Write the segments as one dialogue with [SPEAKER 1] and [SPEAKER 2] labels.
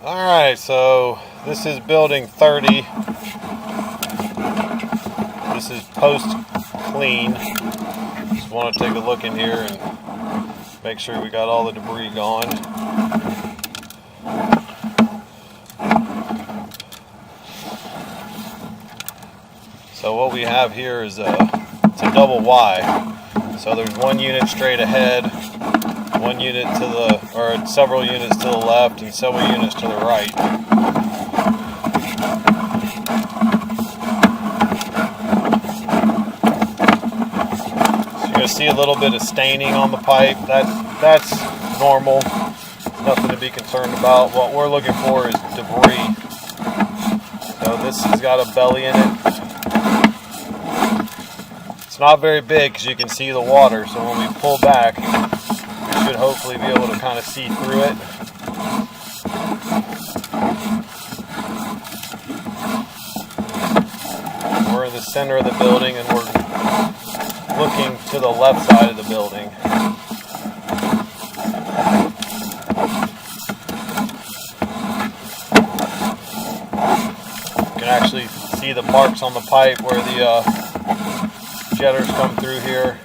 [SPEAKER 1] Alright, so this is building 30. This is post clean. Just want to take a look in here and make sure we got all the debris gone. So what we have here is it's a double Y. So there's one unit straight ahead, one unit to the, or several units to the left, and several units to the right. So you're going to see a little bit of staining on the pipe. That's normal. Nothing to be concerned about. What we're looking for is debris. So this has got a belly in it. It's not very big because you can see the water, so when we pull back, we should hopefully be able to kind of see through it. We're in the center of the building and we're looking to the left side of the building. You can actually see the marks on the pipe where the jetters come through here.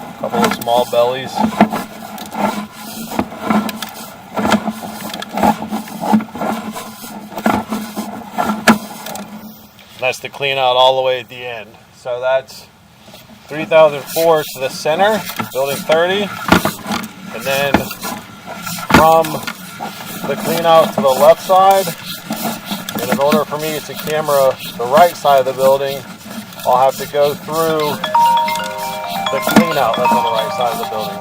[SPEAKER 1] A couple of small bellies. That's to clean out all the way at the end. So that's 3004 to the center, building 30, and then from the clean out to the left side, and in order for me to camera the right side of the building, I'll have to go through the clean out that's on the right side of the building.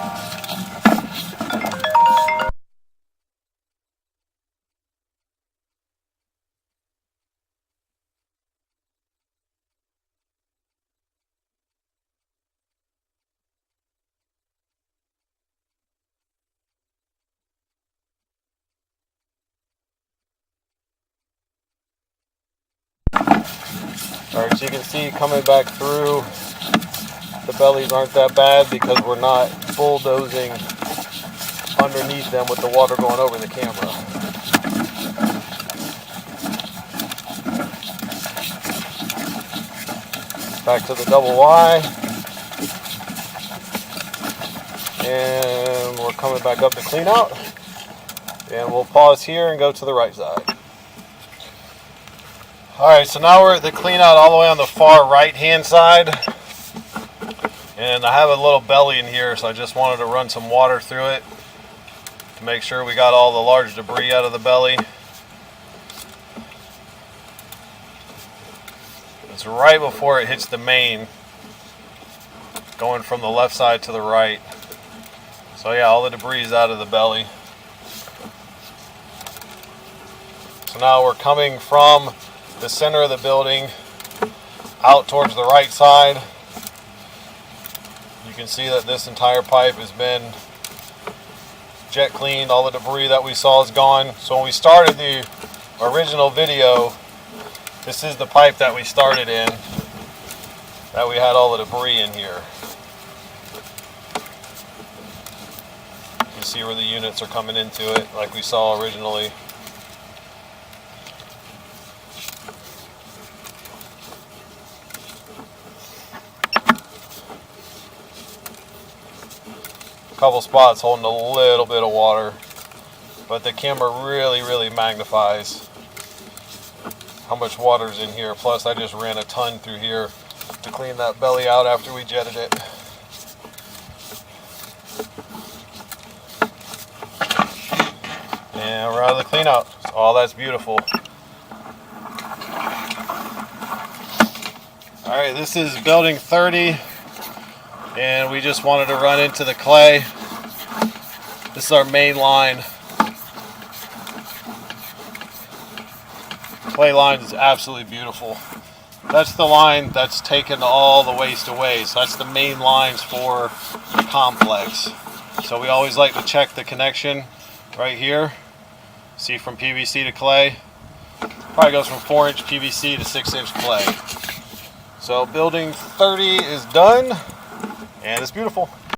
[SPEAKER 1] Alright, so you can see coming back through, the bellies aren't that bad because we're not bulldozing underneath them with the water going over the camera. Back to the double Y. And we're coming back up to clean out. And we'll pause here and go to the right side. Alright, so now we're at the clean out all the way on the far right hand side. And I have a little belly in here, so I just wanted to run some water through it to make sure we got all the large debris out of the belly. It's right before it hits the main, going from the left side to the right. So yeah, all the debris is out of the belly. So now we're coming from the center of the building out towards the right side. You can see that this entire pipe has been jet cleaned. All the debris that we saw is gone. So when we started the original video, this is the pipe that we started in, that we had all the debris in here. You can see where the units are coming into it like we saw originally. Couple spots holding a little bit of water, but the camera really magnifies how much water's in here. Plus I just ran a ton through here to clean that belly out after we jetted it. And we're out of the clean out. Oh, that's beautiful. Alright, this is building 30. And we just wanted to run into the clay. This is our main line. Clay line is absolutely beautiful. That's the line that's taken all the waste away. So that's the main lines for the complex. So we always like to check the connection right here. See, from PVC to clay. Probably goes from 4-inch PVC to 6-inch clay. So building 30 is done, and it's beautiful.